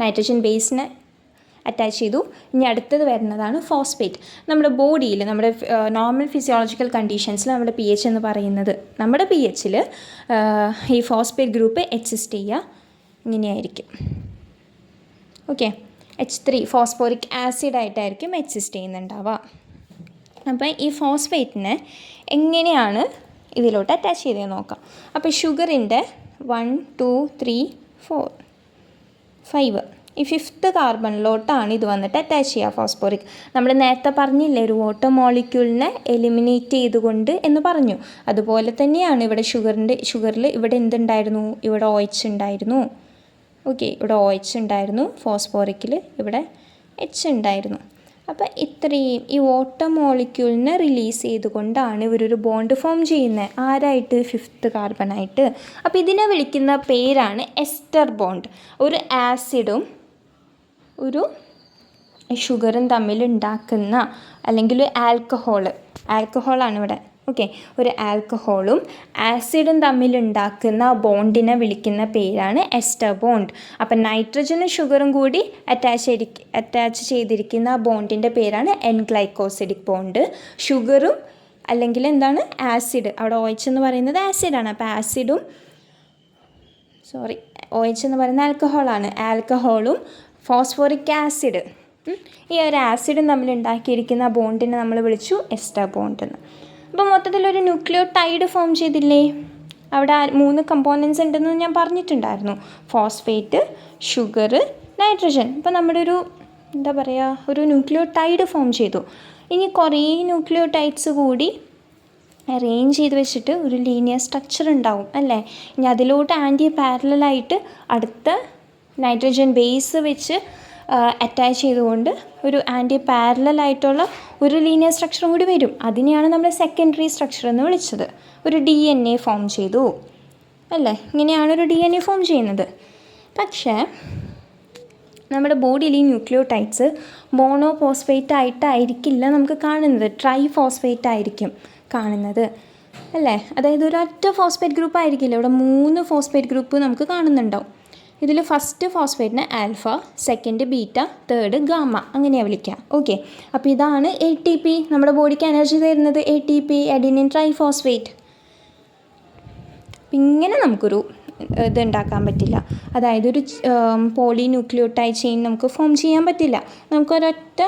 നൈട്രജൻ ബേസിനെ അറ്റാച്ച് ചെയ്തു. ഇനി അടുത്തത് വരുന്നതാണ് ഫോസ്ഫേറ്റ്. നമ്മുടെ ബോഡിയിൽ, നമ്മുടെ നോർമൽ ഫിസിയോളജിക്കൽ കണ്ടീഷൻസിൽ നമ്മുടെ pH എന്ന് പറയുന്നത്, നമ്മുടെ pHൽ ഈ ഫോസ്ഫേറ്റ് ഗ്രൂപ്പ് എക്സിസ്റ്റ് ചെയ്യുക ഇങ്ങനെയായിരിക്കും. ഓക്കെ, H3 ഫോസ്ഫോറിക് ആസിഡായിട്ടായിരിക്കും എക്സിസ്റ്റ് ചെയ്യുന്നുണ്ടാവുക. അപ്പോൾ ഈ ഫോസ്ഫേറ്റിനെ എങ്ങനെയാണ് ഇതിലോട്ട് അറ്റാച്ച് ചെയ്തത് നോക്കാം. അപ്പോൾ ഷുഗറിൻ്റെ 1 2 3 4 5 ഈ 5th കാർബണിലോട്ടാണ് ഇത് വന്നിട്ട് അറ്റാച്ച് ചെയ്യുക ഫോസ്ഫോറിക്. നമ്മൾ നേരത്തെ പറഞ്ഞില്ലേ ഒരു വാട്ടർ മോളിക്യൂളിനെ എലിമിനേറ്റ് ചെയ്തുകൊണ്ട് എന്ന് പറഞ്ഞു. അതുപോലെ തന്നെയാണ് ഇവിടെ ഷുഗറിൽ ഇവിടെ എന്തുണ്ടായിരുന്നു? ഇവിടെ OH ഉണ്ടായിരുന്നു. ഓക്കെ, ഇവിടെ OH ഉണ്ടായിരുന്നു. ഫോസ്ഫോറിക്കിൽ ഇവിടെ H ഉണ്ടായിരുന്നു. അപ്പോൾ ഇത്രയും ഈ വാട്ടർ മോളിക്യൂളിനെ റിലീസ് ചെയ്തുകൊണ്ടാണ് ഇവരൊരു ബോണ്ട് ഫോം ചെയ്യുന്നത്. ആരായിട്ട്? 5th കാർബണായിട്ട്. അപ്പോൾ ഇതിനെ വിളിക്കുന്ന പേരാണ് എസ്റ്റർ ബോണ്ട്. ഒരു ആസിഡും ഒരു ഷുഗറും തമ്മിലുണ്ടാക്കുന്ന, അല്ലെങ്കിൽ ആൽക്കഹോളാണ് ഇവിടെ. ഓക്കെ, ഒരു ആൽക്കഹോളും ആസിഡും തമ്മിലുണ്ടാക്കുന്ന ബോണ്ടിനെ വിളിക്കുന്ന പേരാണ് എസ്റ്റർ ബോണ്ട്. അപ്പം നൈട്രജനും ഷുഗറും കൂടി അറ്റാച്ച് ചെയ്തിരിക്കുന്ന ബോണ്ടിൻ്റെ പേരാണ് എൻ ഗ്ലൈക്കോസിഡിക് ബോണ്ട്. ഷുഗറും അല്ലെങ്കിൽ എന്താണ്? ആസിഡ്. അവിടെ OH എന്ന് പറയുന്നത് ആസിഡാണ്. അപ്പോൾ OH എന്ന് പറയുന്ന ആൽക്കഹോളാണ്. ആൽക്കഹോളും ഫോസ്ഫോറിക് ആസിഡ്, ഈ ഒരു ആസിഡും തമ്മിൽ ഉണ്ടാക്കിയിരിക്കുന്ന ബോണ്ടിനെ നമ്മൾ വിളിച്ചു എസ്റ്റർ ബോണ്ട് എന്ന്. അപ്പോൾ മൊത്തത്തിലൊരു ന്യൂക്ലിയോടൈഡ് ഫോം ചെയ്തില്ലേ? അവിടെ 3 കമ്പോണൻസ് ഉണ്ടെന്ന് ഞാൻ പറഞ്ഞിട്ടുണ്ടായിരുന്നു. Phosphate, sugar, nitrogen. അപ്പോൾ നമ്മുടെ ഒരു ന്യൂക്ലിയോടൈഡ് ഫോം ചെയ്തു. ഇനി കുറേ ന്യൂക്ലിയോടൈഡ്സ് കൂടി അറേഞ്ച് ചെയ്ത് വെച്ചിട്ട് ഒരു ലീനിയർ സ്ട്രക്ചർ ഉണ്ടാവും അല്ലേ? ഇനി അതിലോട്ട് ആൻറ്റി പാരലായിട്ട് അടുത്ത നൈട്രജൻ ബേസ് വെച്ച് അറ്റാച്ച് ചെയ്തുകൊണ്ട് ഒരു ആൻറ്റി പാരലായിട്ടുള്ള ഒരു ലീനിയർ സ്ട്രക്ചറും കൂടി വരും. അതിനെയാണ് നമ്മൾ സെക്കൻഡറി സ്ട്രക്ചർ എന്ന് വിളിച്ചത്. ഒരു DNA ഫോം ചെയ്തു അല്ലേ? ഇങ്ങനെയാണ് ഒരു DNA ഫോം ചെയ്യുന്നത്. പക്ഷേ നമ്മുടെ ബോഡിയിൽ ഈ ന്യൂക്ലിയോടൈഡ്സ് മോണോഫോസ്ഫേറ്റ് ആയിട്ടായിരിക്കില്ല നമുക്ക് കാണുന്നത്, ട്രൈഫോസ്ഫേറ്റ് ആയിരിക്കും കാണുന്നത് അല്ലേ? അതായത് ഒരൊറ്റ ഫോസ്ഫേറ്റ് ഗ്രൂപ്പ് ആയിരിക്കില്ല, ഇവിടെ 3 ഫോസ്ഫേറ്റ് ഗ്രൂപ്പ് നമുക്ക് കാണുന്നുണ്ടാവും. ഇതിൽ ഫസ്റ്റ് ഫോസ്ഫേറ്റിനെ alpha, second beta, third gamma, അങ്ങനെയാണ് വിളിക്കുക. ഓക്കെ, അപ്പോൾ ഇതാണ് ATP, നമ്മുടെ ബോഡിക്ക് എനർജി തരുന്നത് ATP, അഡിനിൻ ട്രൈഫോസ്ഫേറ്റ്. ഇങ്ങനെ നമുക്കൊരു ഇത് ഉണ്ടാക്കാൻ പറ്റില്ല. അതായത് ഒരു പോളി ന്യൂക്ലിയോടൈഡ് ചെയിൻ നമുക്ക് ഫോം ചെയ്യാൻ പറ്റില്ല. നമുക്കൊരൊറ്റ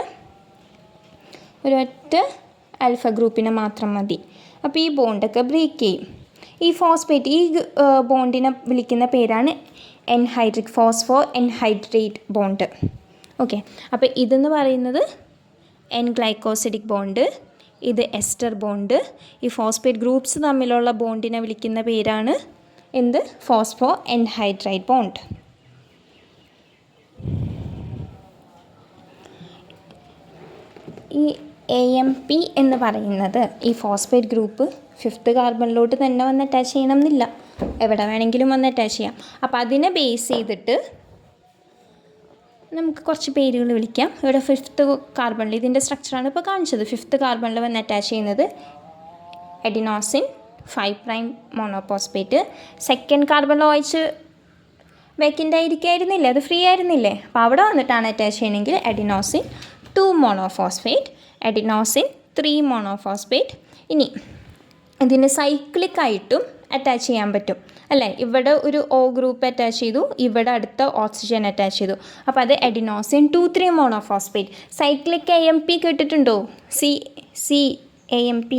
ആൽഫ ഗ്രൂപ്പിനെ മാത്രം മതി. അപ്പോൾ ഈ ബോണ്ടൊക്കെ ബ്രേക്ക് ചെയ്യും. ഈ ഫോസ്ഫേറ്റ്, ഈ ബോണ്ടിനെ വിളിക്കുന്ന പേരാണ് anhydric phospho anhydrate bond. Okay, അപ്പോൾ ഇതെന്ന് പറയുന്നത് എൻ ഗ്ലൈക്കോസിഡിക് ബോണ്ട്, ഇത് എസ്റ്റർ ബോണ്ട്. ഈ ഫോസ്ഫേറ്റ് ഗ്രൂപ്പ്സ് തമ്മിലുള്ള ബോണ്ടിനെ വിളിക്കുന്ന പേരാണ് എന്ത്? Phospho anhydrate bond. ഈ AMP എന്ന് പറയുന്നത് ഈ ഫോസ്ഫേറ്റ് ഗ്രൂപ്പ് 5th കാർബണിലോട്ട് തന്നെ വന്ന് അറ്റാച്ച് ചെയ്യണം എന്നില്ല, എവിടെ വേണമെങ്കിലും വന്ന് അറ്റാച്ച് ചെയ്യാം. അപ്പോൾ അതിനെ ബേസ് ചെയ്തിട്ട് നമുക്ക് കുറച്ച് പേരുകൾ വിളിക്കാം. ഇവിടെ 5th കാർബണിൽ ഇതിൻ്റെ സ്ട്രക്ചറാണ് ഇപ്പോൾ കാണിച്ചത്. 5th കാർബണിൽ വന്ന് അറ്റാച്ച് ചെയ്യുന്നത് എഡിനോസിൻ 5' മോണോഫോസ്ഫേറ്റ്. 2nd കാർബണിൽ OH വേക്കൻ്റ് ആയിരിക്കായിരുന്നില്ലേ, അത് ഫ്രീ ആയിരുന്നില്ലേ, അപ്പോൾ അവിടെ വന്നിട്ടാണ് അറ്റാച്ച് ചെയ്യണമെങ്കിൽ എഡിനോസിൻ 2 മോണോഫോസ്ഫേറ്റ്, എഡിനോസിൻ 3 മോണോഫോസ്ഫേറ്റ്. ഇനി ഇതിന് സൈക്ലിക്കായിട്ടും അറ്റാച്ച് ചെയ്യാൻ പറ്റും അല്ലേ. ഇവിടെ ഒരു O ഗ്രൂപ്പ് അറ്റാച്ച് ചെയ്തു, ഇവിടെ അടുത്ത ഓക്സിജൻ അറ്റാച്ച് ചെയ്തു, അപ്പോൾ അത് എഡിനോസിൻ 2,3 മോണോഫോസ്ഫേറ്റ്. സൈക്ലിക് AMP കേട്ടിട്ടുണ്ടോ? CAMP.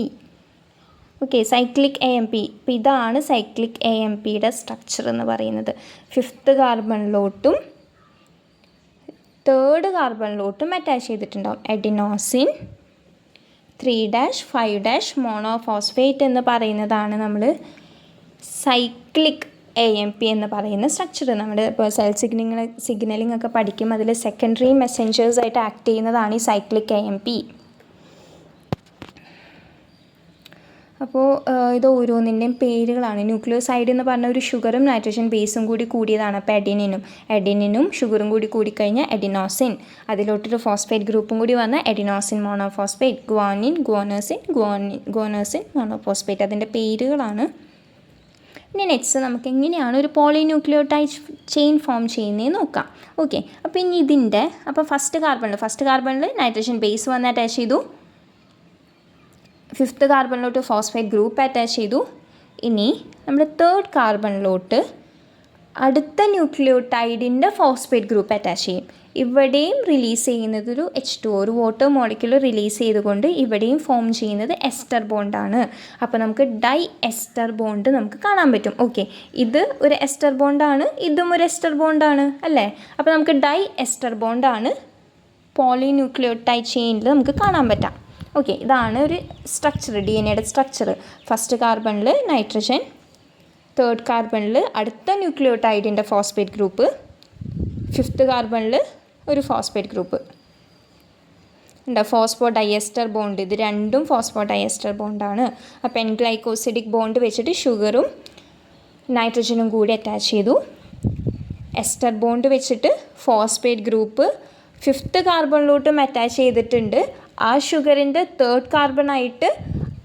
Okay, cyclic AMP. അപ്പോൾ ഇതാണ് സൈക്ലിക് AMPയുടെ സ്ട്രക്ചർ എന്ന് പറയുന്നത്. 5th കാർബണിലോട്ടും 3rd കാർബണിലോട്ടും അറ്റാച്ച് ചെയ്തിട്ടുണ്ടാവും. എഡിനോസിൻ 3-5- മോണോഫോസ്ഫേറ്റ് എന്ന് പറയുന്നതാണ് നമ്മൾ സൈക്ലിക് AMP എന്ന് പറയുന്ന സ്ട്രക്ചർ. നമ്മുടെ ഇപ്പോൾ സെൽ സിഗ്നലിംഗ് ഒക്കെ പഠിക്കും, അതിൽ സെക്കൻഡറി മെസ്സഞ്ചേഴ്സായിട്ട് ആക്ട് ചെയ്യുന്നതാണ് ഈ സൈക്ലിക് AMP. അപ്പോൾ ഇത് ഓരോന്നിൻ്റെയും പേരുകളാണ്. ന്യൂക്ലിയോസൈഡ് എന്ന് പറഞ്ഞ ഒരു ഷുഗറും നൈട്രജൻ ബേസും കൂടി കൂടിയതാണ്. അപ്പോൾ എഡിനിനും ഷുഗറും കൂടി കൂടിക്കഴിഞ്ഞാൽ എഡിനോസിൻ, അതിലോട്ടൊരു ഫോസ്ഫേറ്റ് ഗ്രൂപ്പും കൂടി വന്നാൽ എഡിനോസിൻ മോണോഫോസ്ഫേറ്റ്, ഗുവാനോസിൻ മോണോഫോസ്ഫേറ്റ്, അതിൻ്റെ പേരുകളാണ്. ഇനി നെക്സ്റ്റ് നമുക്ക് എങ്ങനെയാണ് ഒരു പോളിന്യൂക്ലിയോടൈഡ് ചെയിൻ ഫോം ചെയ്യുന്നതെന്ന് നോക്കാം. ഓക്കെ, അപ്പോൾ ഇനി ഇതിൻ്റെ ഫസ്റ്റ് കാർബണിൽ നൈട്രജൻ ബേസ് വന്ന് അറ്റാച്ച് ചെയ്തു, 5th കാർബണിലോട്ട് ഫോസ്ഫേറ്റ് ഗ്രൂപ്പ് അറ്റാച്ച് ചെയ്തു. ഇനി നമ്മൾ 3rd കാർബണിലോട്ട് അടുത്ത ന്യൂക്ലിയോടൈഡിൻ്റെ ഫോസ്ഫേറ്റ് ഗ്രൂപ്പ് അറ്റാച്ച് ചെയ്യും. ഇവിടെയും റിലീസ് ചെയ്യുന്നത് ഒരു H2O, ഒരു വാട്ടർ മോളിക്യൂൾ റിലീസ് ചെയ്തുകൊണ്ട് ഇവിടെയും ഫോം ചെയ്യുന്നത് എസ്റ്റർ ബോണ്ടാണ്. അപ്പോൾ നമുക്ക് ഡൈ എസ്റ്റർ ബോണ്ട് നമുക്ക് കാണാൻ പറ്റും. ഓക്കെ, ഇത് ഒരു എസ്റ്റർ ബോണ്ടാണ്, ഇതും ഒരു എസ്റ്റർ ബോണ്ടാണ് അല്ലേ. അപ്പോൾ നമുക്ക് ഡൈ എസ്റ്റർ ബോണ്ടാണ് പോളിന്യൂക്ലിയോടൈഡ് ചെയിനിൽ നമുക്ക് കാണാൻ പറ്റാം. ഓക്കെ, ഇതാണ് ഒരു സ്ട്രക്ചർ, DNA-യുടെ സ്ട്രക്ചർ. 1st കാർബണിൽ നൈട്രജൻ, 3rd കാർബണിൽ അടുത്ത ന്യൂക്ലിയോടൈഡിൻ്റെ ഫോസ്ഫേറ്റ് ഗ്രൂപ്പ്, 5th കാർബണിൽ ഒരു ഫോസ്ഫേറ്റ് ഗ്രൂപ്പ് ഉണ്ട്. ഫോസ്ഫോ ഡയസ്റ്റർ ബോണ്ട്, ഇത് രണ്ടും ഫോസ്ഫോ ഡയസ്റ്റർ ബോണ്ടാണ്. അപ്പോൾ എൻഗ്ലൈക്കോസിഡിക് ബോണ്ട് വെച്ചിട്ട് ഷുഗറും നൈട്രജനും കൂടി അറ്റാച്ച് ചെയ്തു. എസ്റ്റർ ബോണ്ട് വെച്ചിട്ട് ഫോസ്ഫേറ്റ് ഗ്രൂപ്പ് 5th കാർബണിലോട്ടും അറ്റാച്ച് ചെയ്തിട്ടുണ്ട്. ആ ഷുഗറിൻ്റെ 3rd കാർബണായിട്ട്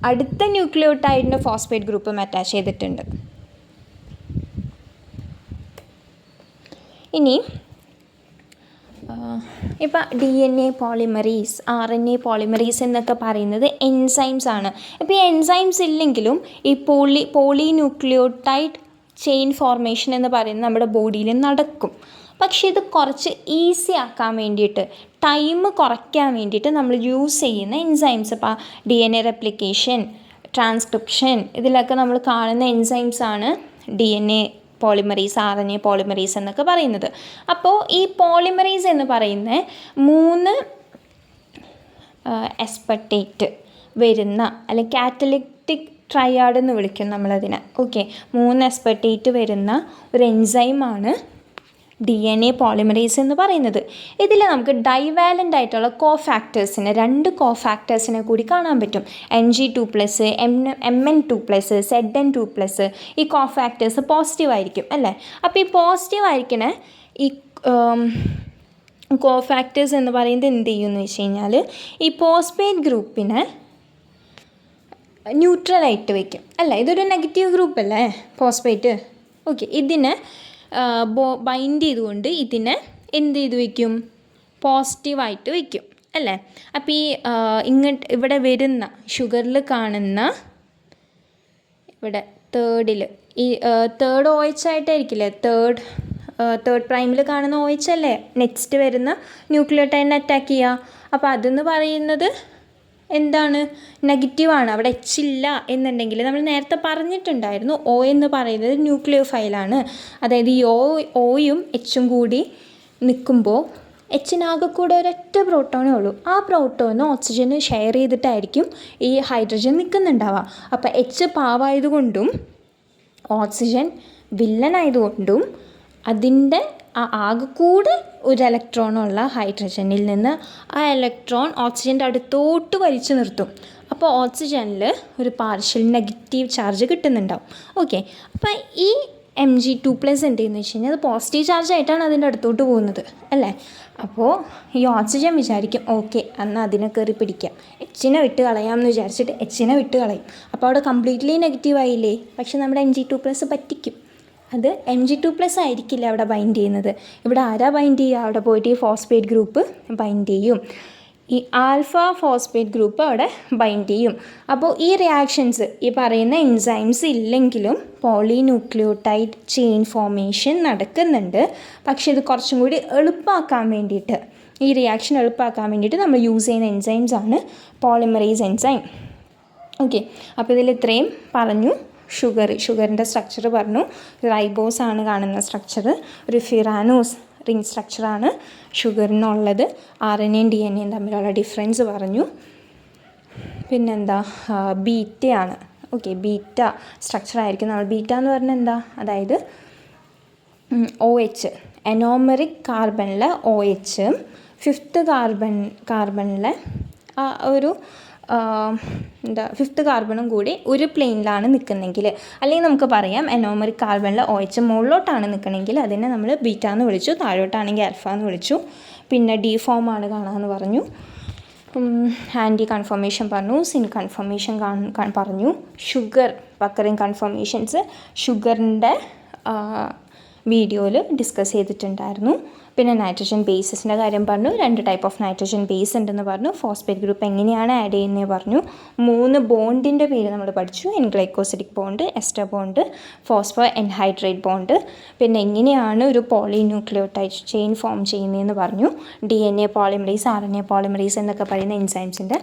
അടുത്ത ന്യൂക്ലിയോടൈഡിൻ്റെ ഫോസ്ഫേറ്റ് ഗ്രൂപ്പും അറ്റാച്ച് ചെയ്തിട്ടുണ്ട്. ഇനി ഇപ്പോൾ DNA പോളിമറീസ്, RNA പോളിമറീസ് എന്നൊക്കെ പറയുന്നത് എൻസൈംസ് ആണ്. ഇപ്പോൾ ഈ എൻസൈംസ് ഇല്ലെങ്കിലും ഈ പോളിന്യൂക്ലിയോടൈഡ് ചെയിൻ ഫോർമേഷൻ എന്ന് പറയുന്നത് നമ്മുടെ ബോഡിയിൽ നടക്കും. പക്ഷേ ഇത് കുറച്ച് ഈസി ആക്കാൻ വേണ്ടിയിട്ട്, ടൈം കുറയ്ക്കാൻ വേണ്ടിയിട്ട് നമ്മൾ യൂസ് ചെയ്യുന്ന എൻസൈംസ്, ഇപ്പോൾ DNA റെപ്ലിക്കേഷൻ, ട്രാൻസ്ക്രിപ്ഷൻ, ഇതിലൊക്കെ നമ്മൾ കാണുന്ന എൻസൈംസാണ് DNA പോളിമറീസ്, RNA പോളിമറീസ് എന്നൊക്കെ പറയുന്നത്. അപ്പോൾ ഈ പോളിമറീസ് എന്ന് പറയുന്ന 3 എസ്പെർട്ടേറ്റ് വരുന്ന, അല്ലെങ്കിൽ കാറ്റലിറ്റിക് ട്രയാഡ് എന്ന് വിളിക്കും നമ്മളതിനെ. ഓക്കെ, 3 എസ്പെർട്ടേറ്റ് വരുന്ന ഒരു എൻസൈമാണ് DNA പോളിമറേസ് എന്ന് പറയുന്നത്. ഇതിൽ നമുക്ക് ഡൈവാലൻ്റ് ആയിട്ടുള്ള കോഫാക്ടേഴ്സിനെ, 2 കോഫാക്ടേഴ്സിനെ കൂടി കാണാൻ പറ്റും. Ng2+, Mn2+, Zn2+. ഈ കോഫാക്ടേഴ്സ് പോസിറ്റീവ് ആയിരിക്കും അല്ലേ. അപ്പോൾ ഈ പോസിറ്റീവ് ആയിരിക്കണ ഈ കോഫാക്ടേഴ്സ് എന്ന് പറയുന്നത് എന്ത് ചെയ്യുമെന്ന് വെച്ച് കഴിഞ്ഞാൽ ഈ ഫോസ്ഫേറ്റ് ഗ്രൂപ്പിനെ ന്യൂട്രലായിട്ട് വയ്ക്കും അല്ല. ഇതൊരു നെഗറ്റീവ് ഗ്രൂപ്പ് അല്ലേ ഫോസ്ഫേറ്റ്. ഓക്കെ, ഇതിനെ ബൈൻഡ് ചെയ്തുകൊണ്ട് ഇതിനെ എന്ത് ചെയ്ത് വയ്ക്കും, പോസിറ്റീവായിട്ട് വയ്ക്കും അല്ലേ. അപ്പോൾ ഈ ഇവിടെ വരുന്ന ഷുഗറിൽ കാണുന്ന, ഇവിടെ തേർഡിൽ ഈ തേർഡ് OH ആയിട്ടായിരിക്കില്ലേ, തേർഡ് പ്രൈമിൽ കാണുന്ന OH അല്ലേ നെക്സ്റ്റ് വരുന്ന ന്യൂക്ലിയോടൈഡിനെ അറ്റാക്ക് ചെയ്യുക. അപ്പോൾ അതെന്ന് പറയുന്നത് എന്താണ്, നെഗറ്റീവാണ്. അവിടെ H ഇല്ല എന്നുണ്ടെങ്കിൽ നമ്മൾ നേരത്തെ പറഞ്ഞിട്ടുണ്ടായിരുന്നു, O എന്ന് പറയുന്നത് ന്യൂക്ലിയോഫൈലാണ്. അതായത് ഈ Oയും Hഉം കൂടി നിൽക്കുമ്പോൾ Hനാകെ കൂടെ ഒരൊറ്റ പ്രോട്ടോണേ ഉള്ളൂ. ആ പ്രോട്ടോണ് ഓക്സിജന് ഷെയർ ചെയ്തിട്ടായിരിക്കും ഈ ഹൈഡ്രജൻ നിൽക്കുന്നുണ്ടാവുക. അപ്പോൾ H പാവായതുകൊണ്ടും ഓക്സിജൻ വില്ലനായതുകൊണ്ടും അതിൻ്റെ ആകെ കൂടെ ഒരു ഇലക്ട്രോണുള്ള ഹൈഡ്രജനിൽ നിന്ന് ആ ഇലക്ട്രോൺ ഓക്സിജൻ്റെ അടുത്തോട്ട് വലിച്ചു നിർത്തും. അപ്പോൾ ഓക്സിജനിൽ ഒരു പാർഷ്യൽ നെഗറ്റീവ് ചാർജ് കിട്ടുന്നുണ്ടാവും. ഓക്കെ, അപ്പോൾ ഈ Mg2+ എന്തെന്ന് വെച്ച് കഴിഞ്ഞാൽ അത് പോസിറ്റീവ് ചാർജ് ആയിട്ടാണ് അതിൻ്റെ അടുത്തോട്ട് പോകുന്നത് അല്ലേ. അപ്പോൾ ഈ ഓക്സിജൻ വിചാരിക്കും ഓക്കെ എന്നാൽ അതിനെ കയറി പിടിക്കാം, എച്ചിനെ വിട്ട് കളയാമെന്ന് വിചാരിച്ചിട്ട് എച്ചിനെ വിട്ട് കളയും. അപ്പോൾ അവിടെ കംപ്ലീറ്റ്ലി നെഗറ്റീവ് ആയില്ലേ. പക്ഷെ നമ്മുടെ Mg2+ പറ്റിക്കും. അത് Mg2+ ആയിരിക്കില്ല അവിടെ ബൈൻഡ് ചെയ്യുന്നത്. ഇവിടെ ആരാ ബൈൻഡ് ചെയ്യുക? അവിടെ പോയിട്ട് ഈ ഫോസ്ഫേറ്റ് ഗ്രൂപ്പ് ബൈൻഡ് ചെയ്യും. ഈ ആൽഫ ഫോസ്ഫേറ്റ് ഗ്രൂപ്പ് അവിടെ ബൈൻഡ് ചെയ്യും. അപ്പോൾ ഈ റിയാക്ഷൻസ് ഈ പറയുന്ന എൻസൈംസ് ഇല്ലെങ്കിലും പോളിന്യൂക്ലിയോടൈഡ് ചെയിൻ ഫോർമേഷൻ നടക്കുന്നുണ്ട്. പക്ഷേ ഇത് കുറച്ചും കൂടി എളുപ്പമാക്കാൻ വേണ്ടിയിട്ട്, ഈ റിയാക്ഷൻ എളുപ്പമാക്കാൻ വേണ്ടിയിട്ട് നമ്മൾ യൂസ് ചെയ്യുന്ന എൻസൈംസ് ആണ് പോളിമറേസ് എൻസൈം. ഓക്കെ, അപ്പോൾ ഇതിൽ ഇത്രയും പറഞ്ഞു. ഷുഗറിൻ്റെ സ്ട്രക്ചർ പറഞ്ഞു. റൈബോസ് ആണ് കാണുന്ന സ്ട്രക്ചർ. ഒരു ഫിറാനോസ് റിംഗ് സ്ട്രക്ചറാണ് ഷുഗറിനുള്ളത്. RNAയും DNA തമ്മിലുള്ള ഡിഫറൻസ് പറഞ്ഞു. പിന്നെന്താ, ബീറ്റയാണ്. Okay, beta സ്ട്രക്ചറായിരിക്കും. നമ്മൾ ബീറ്റ എന്ന് പറഞ്ഞാൽ എന്താ, അതായത് OH എനോമറിക് കാർബണിലെ OH ഫിഫ്ത്ത് കാർബണിലെ ഒരു ഫിഫ്ത്ത് കാർബണും കൂടി ഒരു പ്ലെയിനിലാണ് നിൽക്കുന്നെങ്കിൽ, അല്ലെങ്കിൽ നമുക്ക് പറയാം എനോമറിക് കാർബണിലെ OH മുകളിലോട്ടാണ് നിൽക്കണമെങ്കിൽ അതിനെ നമ്മൾ ബീറ്റ എന്ന് വിളിച്ചു, താഴോട്ടാണെങ്കിൽ ആൽഫ എന്ന് വിളിച്ചു. പിന്നെ ഡി ഫോം ആണ് കാണാമെന്ന് പറഞ്ഞു. ആൻറ്റി കൺഫർമേഷൻ പറഞ്ഞു, സിൻ കൺഫർമേഷൻ പറഞ്ഞു. ഷുഗർ വക്കറിങ് കൺഫർമേഷൻസ് ഷുഗറിൻ്റെ വീഡിയോയിൽ ഡിസ്കസ് ചെയ്തിട്ടുണ്ടായിരുന്നു. പിന്നെ നൈട്രജൻ ബേസസിൻ്റെ കാര്യം പറഞ്ഞു. 2 ടൈപ്പ് ഓഫ് നൈട്രജൻ ബേസ് ഉണ്ടെന്ന് പറഞ്ഞു. ഫോസ്ഫേറ്റ് ഗ്രൂപ്പ് എങ്ങനെയാണ് ആഡ് ചെയ്യുന്നത് പറഞ്ഞു. 3 ബോണ്ടിൻ്റെ പേര് നമ്മൾ പഠിച്ചു. N glycosidic bond, ester bond, phospho anhydrate bond. പിന്നെ എങ്ങനെയാണ് ഒരു പോളിന്യൂക്ലിയോടൈഡ് ചെയിൻ ഫോം ചെയ്യുന്നതെന്ന് പറഞ്ഞു. DNA പോളിമറേസ്, RNA പോളിമറേസ് എന്നൊക്കെ പറയുന്ന എൻസൈംസിൻ്റെ